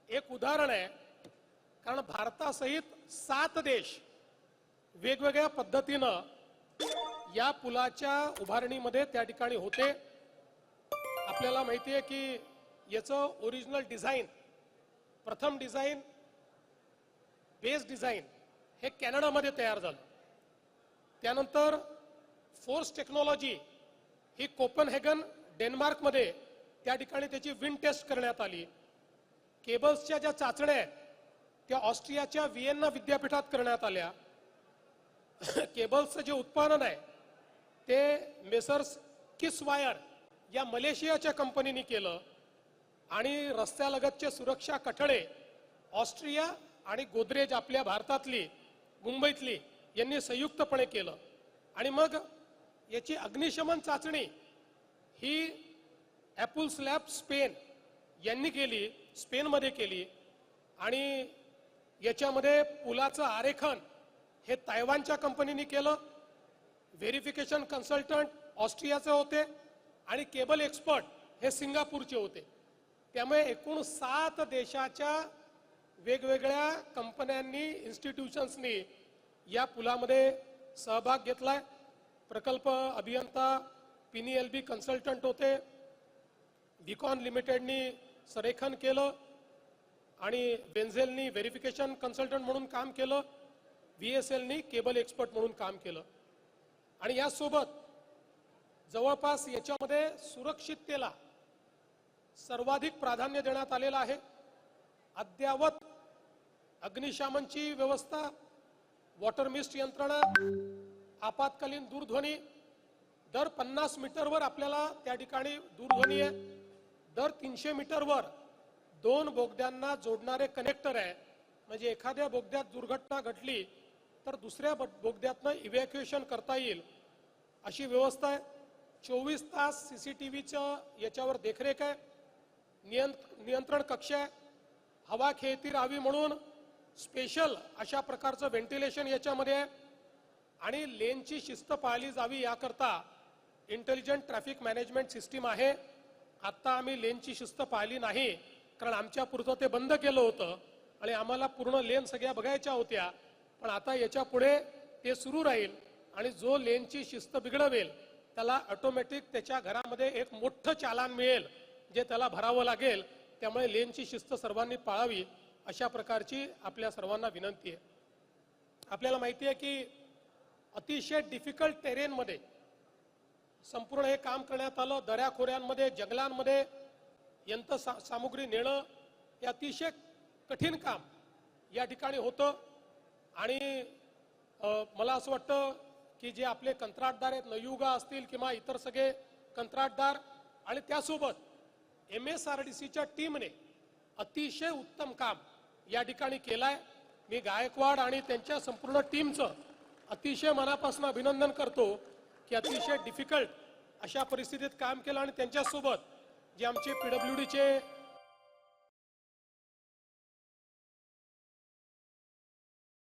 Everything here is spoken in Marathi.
एक उदाहरण आहे, कारण भारतासहित 7 देश वेगवेगळ्या पद्धतीनं या पुलाच्या उभारणीमध्ये त्या ठिकाणी होते। आपल्याला माहिती आहे की याचं ओरिजिनल डिझाईन, प्रथम डिझाईन, बेस डिझाईन हे कॅनडामध्ये तयार झालं। त्यानंतर फोर्स टेक्नॉलॉजी ही कोपनहेगन डेन्मार्कमध्ये त्या ठिकाणी त्याची विंड टेस्ट करण्यात आली। केबल्सच्या ज्या चाचण्या आहेत त्या ऑस्ट्रियाच्या व्हिएन्ना विद्यापीठात करण्यात आल्या। केबल्सचं जे उत्पादन आहे ते मेसर्स किसवायर या मलेशियाच्या कंपनीने केलं आणि रस्त्यालगतचे सुरक्षा कठडे ऑस्ट्रिया आणि गोदरेज आपल्या भारतातली मुंबईतली यांनी संयुक्तपणे केलं। आणि मग याची अग्निशमन चाचणी ही ॲपल्स लॅब स्पेन यांनी केली, स्पेनमध्ये केली। आणि याच्यामध्ये पुलाचं आरेखन हे तायवानच्या कंपनीने केलं। व्हेरिफिकेशन कन्सल्टंट ऑस्ट्रियाचे होते आणि केबल एक्सपर्ट हे सिंगापूरचे होते। त्यामुळे एकूण 7 देशाच्या वेगवेगळ्या कंपन्यांनी, इन्स्टिट्यूशन्सनी या पुलामध्ये सहभाग घेतलाय। प्रकल्प अभियंता PNLB कन्सल्टंट होते, बिकॉन लिमिटेडनी संरेखन केलं आणि बेन्झेलनी व्हेरिफिकेशन कन्सल्टंट म्हणून काम केलं, VSLनी केबल एक्सपर्ट म्हणून काम केलं। आणि यासोबत जवळपास याच्यामध्ये सुरक्षिततेला सर्वाधिक प्राधान्य देण्यात आलेलं आहे। अद्ययावत अग्निशमनची व्यवस्था, वॉटर मिस्ट यंत्रणा, आपत्कालीन दूरध्वनी, दर 50 मीटरवर आपल्याला त्या ठिकाणी दूरध्वनी आहे, दर 300 मीटरवर 2 बोगद्यांना जोडणारे कनेक्टर आहे। म्हणजे एखाद्या बोगद्यात दुर्घटना घडली तर दुसऱ्या बोगद्यातनं इव्हॅक्युएशन करता येईल अशी व्यवस्था आहे। 24 तास CCTVचं याच्यावर देखरेख आहे, नियंत्रण कक्ष आहे, हवा खेळती राहावी म्हणून स्पेशल अशा प्रकारचं व्हेंटिलेशन याच्यामध्ये आहे आणि लेनची शिस्त पाळली जावी याकरता इंटेलिजंट ट्रॅफिक मॅनेजमेंट सिस्टीम आहे। आता आम्ही लेनची शिस्त पाळली नाही कारण आमच्या पुरतं ते बंद केलं होतं आणि आम्हाला पूर्ण लेन सगळ्या बघायच्या होत्या, पण आता याच्या पुढे ते सुरू राहील आणि जो लेनची शिस्त बिघडवेल त्याला ऑटोमॅटिक त्याच्या घरामध्ये एक मोठं चालान मिळेल जे त्याला भरावं लागेल। त्यामुळे लेनची शिस्त सर्वांनी पाळावी अशा प्रकारची आपल्या सर्वांना विनंती आहे। आपल्याला माहिती आहे की अतिशय डिफिकल्ट टेरेनमध्ये संपूर्ण हे काम करण्यात आलं। दऱ्याखोऱ्यांमध्ये, जंगलांमध्ये यंत्रसामुग्री नेणं हे अतिशय कठीण काम या ठिकाणी होतं। आणि मला असं वाटतं की जे आपले कंत्राटदार आहेत, नयुगा असतील किंवा इतर सगळे कंत्राटदार आणि त्यासोबत MSRDCच्या टीमने अतिशय उत्तम काम या ठिकाणी केलंय। मी गायकवाड आणि त्यांच्या संपूर्ण टीमचं अतिशय मनापासून अभिनंदन करतो की अतिशय डिफिकल्ट अशा परिस्थितीत काम केलं आणि त्यांच्यासोबत जे आमचे PWDचे